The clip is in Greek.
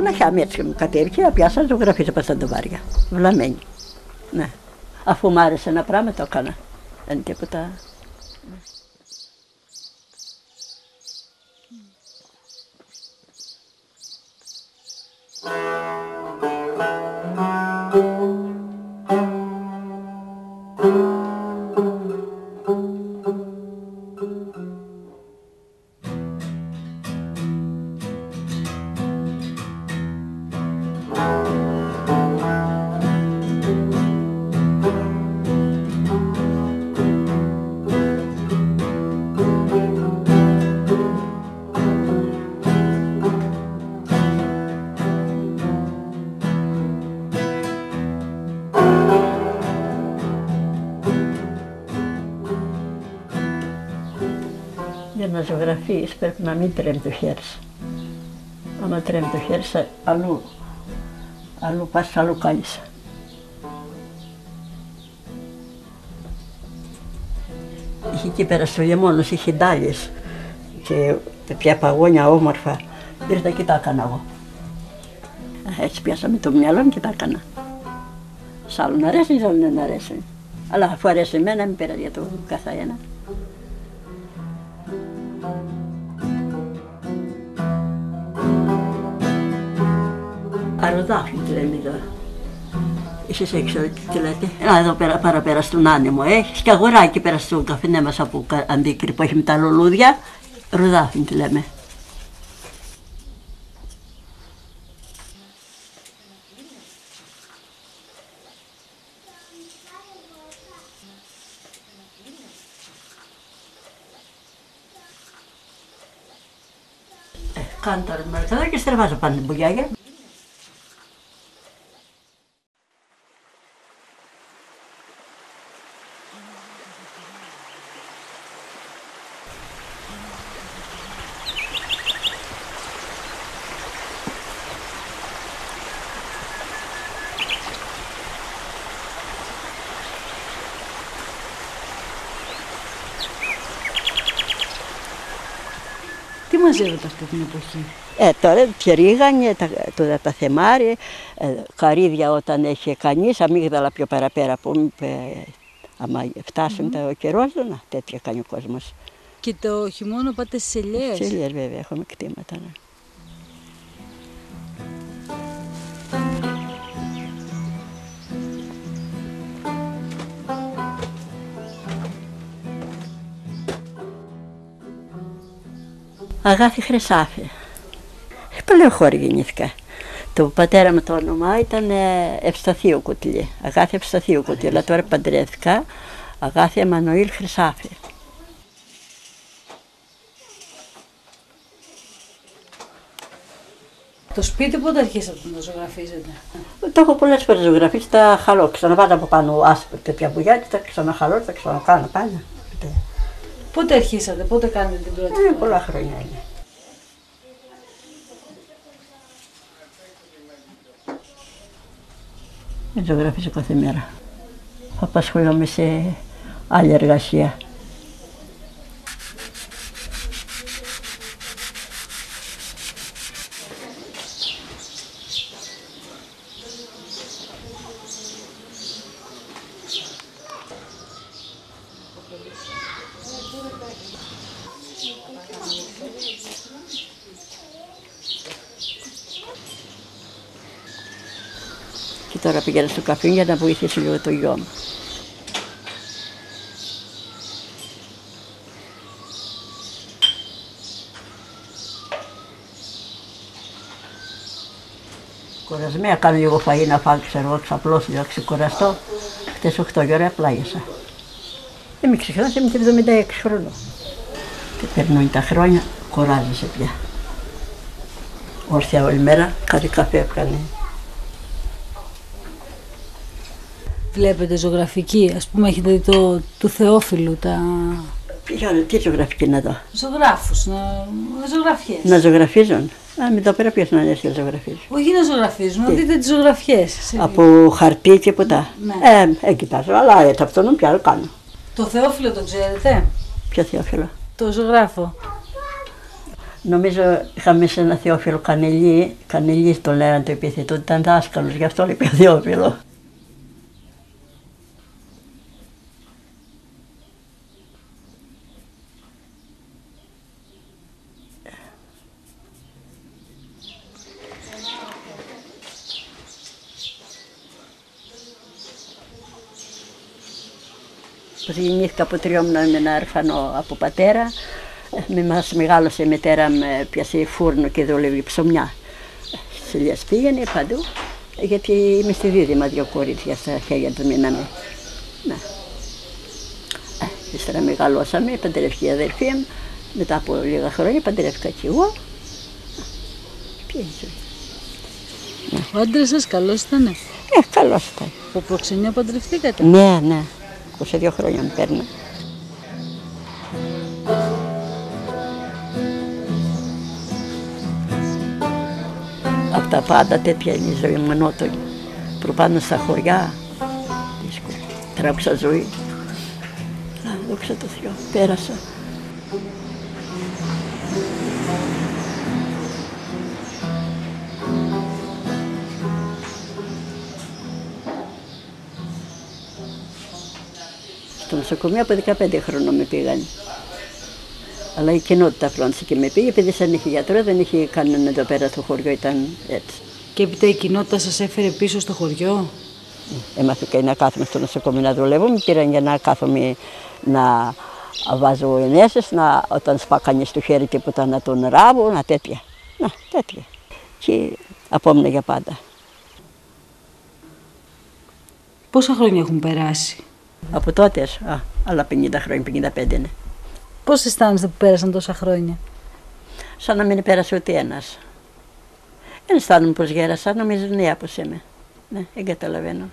Λαχιάμι έτσι μου κατέβηκε, πιάσα ζωγραφίζω από τα ντοβάρια. Βλαμμένη. Ναι. Αφού μου άρεσε ένα πράγμα το έκανα. Δεν είναι τίποτα. Για να ζωγραφείς πρέπει να μην τρέμει το χέρι σου. Άμα τρέμει το χέρι σου, αλλού πας, αλλού κάνεις. Είχε εκεί πέρα στο λιμόνος, είχε ντάλιες και πια παγόνια όμορφα. Ήρθα και τα έκανα εγώ. Έτσι πιάσαμε το μυαλό μου και τα έκανα. Σ' άλλον αρέσει, σ' άλλον δεν αρέσει. Αλλά αφού αρέσει εμένα, μην πειράζει για το καθένα. Αροδάφι τη λέμε τώρα. Εσείς έξω τι λέτε. Εδώ πέρα παραπέρα στον άνεμο έχεις και αγοράκι πέρα στο καφενέ μας από αντίκρι που έχει με τα λουλούδια. Ροδάφι τη λέμε. Κάνω τώρα μερικά και στρεβάζω πάνω την μπογιάγια. Τι μαζεύετε αυτή την εποχή? Τώρα ρίγανη, τα θεμάρια, καρύδια όταν έχει κανείς, αμύγδαλα πιο παραπέρα που άμα φτάσουν ο καιρός, τέτοια κάνει ο κόσμος. Και το χειμώνα πάτε στις ελιές? Στις ελιές βέβαια, έχουμε κτήματα. Ναι. Αγάθη Χρυσάφη. Παλαιοχώρη γεννήθηκα. Το πατέρα μου το όνομα ήταν Ευσταθίου Κουτλή. Αγάθη Ευσταθίου Κουτλή. Αλλά τώρα παντρεύτηκα Αγάθη Εμμανουήλ Χρυσάφη. Το σπίτι πότε αρχίσατε να το ζωγραφίζετε? Το έχω πολλές φορές ζωγραφίσει, τα χαλώ. Ξαναβάζω από πάνω άσπρα τέτοια βουλιά και τα ξαναχαλώ, τα ξανακάνω πάνω. Πότε αρχίσατε, πότε κάνετε την πρώτη φορά? Πολλά χρόνια είναι. Δεν ζωγραφίζω κάθε μέρα. Απασχολούμαι σε άλλη εργασία. Και τώρα πήγαινα στο καφέ για να βοηθήσω λίγο το γιο μου. Κουρασμένα κάνω λίγο φαΐ να φάω, ξέρω, ξαπλώσω για να ξεκουραστώ. Χτες 8 η ώρα πλάγιασα. Δεν με ξεχνάς, είμαι και 76 χρονών. Και περνούν τα χρόνια, κουράζεσαι πια. Όρθια όλη μέρα, κάτι καφέ έκανε. Βλέπετε ζωγραφική, ας πούμε έχετε δει του Θεόφιλου τα... Τι ζωγραφική να δω? Ζωγράφους, ζωγραφιές. Να ζωγραφίζουν. Με εδώ πέρα ποιος να έρθει να ζωγραφίζει? Όχι να ζωγραφίζουν, να δείτε τις ζωγραφιές. Από χαρτί και ποτά. Ναι. Κοιτάζω, αλλά έτσι αυτό να πια κάνω. Το Θεόφιλο το ξέρετε? Ποιο Θεόφιλο? Το ζωγράφο. Νομίζω είχαμε σε ένα Θεόφιλο Κανελή, Κανελής τον λέγανε το επίθετο, ήταν δάσκαλος, γι' αυτό είπε Θεόφιλο. Γεννήθηκα από 3 μηνών με ένα αρφανό από πατέρα. Μας μεγάλωσε η μητέρα με πιάσει φούρνο και δούλευε ψωμιά. Στις Ηλιές πήγαινε παντού, γιατί είμαι στη δίδυμα 2 κορίτσια στα χέρια του μείναμε. Ναι. Ύστερα μεγαλώσαμε, παντρεύτηκε η αδερφή μου. Μετά από λίγα χρόνια παντρεύτηκα και εγώ. Ποια είναι η ζωή. Ο άντρας σας καλός ήτανε? Καλός ήταν. Από προξενιά παντρευτήκατε? Ναι, ναι. 22 χρόνια μου παίρνει. Απ' τα πάντα τέτοια είναι η ζωή μου, μονότονη. Προπάνω στα χωριά, δύσκολη. Τράβηξα ζωή. Δόξα τω Θεώ, πέρασα. Στο νοσοκομείο από 15 χρονών με πήγαν. Αλλά η κοινότητα φρόντισε και με πήγε, επειδή δεν είχε γιατρό, δεν είχε κανέναν εδώ πέρα στο χωριό, ήταν έτσι. Και έπειτα η κοινότητα σας έφερε πίσω στο χωριό? Έμαθηκα να κάθομαι στο νοσοκομείο να δουλεύω, με πήραν για να κάθομαι να βάζω ενέσεις, όταν σπάκανε στο χέρι τίποτα να τον ράβω, τέτοια. Τέτοια. Και απόμεινα για πάντα. Πόσα χρόνια έχουν περάσει? Από τότε, άλλα 50 χρόνια, 55 είναι. Πώς αισθάνεστε που πέρασαν τόσα χρόνια? Σαν να μην πέρασε ούτε ένας. Δεν αισθάνομαι πως γέρασα, νομίζω νέα πως είμαι. Ναι, δεν καταλαβαίνω.